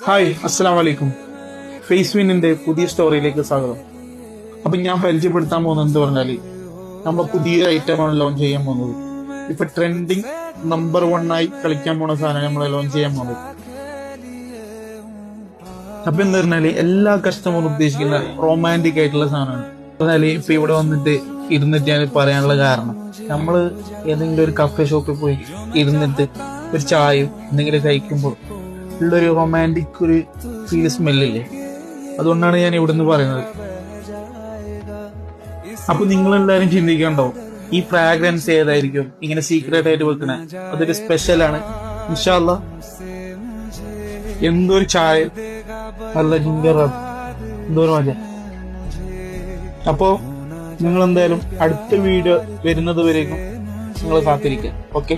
Hi, അസ്സലാം വലൈക്കും. Face വിന്നിന്റെ പുതിയ സ്റ്റോറിയിലേക്ക് സ്വാഗതം. അപ്പൊ ഞാൻ പരിചയപ്പെടുത്താൻ പോകുന്നത് എന്ത് പറഞ്ഞാല്, നമ്മൾ പുതിയ ഐറ്റമാണ് ലോഞ്ച് ചെയ്യാൻ പോകുന്നത്. ഇപ്പൊ ട്രെൻഡിങ് നമ്പർ 1 ആയി കളിക്കാൻ പോണ സാധനം നമ്മൾ ലോഞ്ച് ചെയ്യാൻ പോകുന്നത്. അപ്പൊ എന്താ പറഞ്ഞാല്, എല്ലാ കസ്റ്റമറും ഉദ്ദേശിക്കുന്ന റൊമാൻറ്റിക് ആയിട്ടുള്ള സാധനമാണ്. പറഞ്ഞാല് ഇപ്പൊ ഇവിടെ വന്നിട്ട് ഇരുന്നിട്ട് ഞാൻ പറയാനുള്ള കാരണം, നമ്മള് ഏതെങ്കിലും ഒരു കഫേ ഷോപ്പിൽ പോയി ഇരുന്നിട്ട് ഒരു ചായയും എന്തെങ്കിലും കഴിക്കുമ്പോൾ ഉള്ളൊരു റൊമാൻറ്റിക് ഒരു സ്മെല്ലില്ലേ, അതുകൊണ്ടാണ് ഞാൻ ഇവിടുന്ന് പറയുന്നത്. അപ്പൊ നിങ്ങളെല്ലാരും ചിന്തിക്കണ്ടോ, ഈ ഫ്രാഗ്രൻസ് ഏതായിരിക്കും ഇങ്ങനെ സീക്രട്ട് ആയിട്ട് വെക്കണേ? അതൊരു സ്പെഷ്യലാണ്. ഇൻഷാ അല്ലാഹ് എന്തൊരു ചായ, നല്ല ജിഞ്ചർ, എന്തോരം മജ. അപ്പോ നിങ്ങൾ എന്തായാലും അടുത്ത വീഡിയോ വരുന്നത് വരേക്കും നിങ്ങൾ കാത്തിരിക്കുക. ഓക്കെ.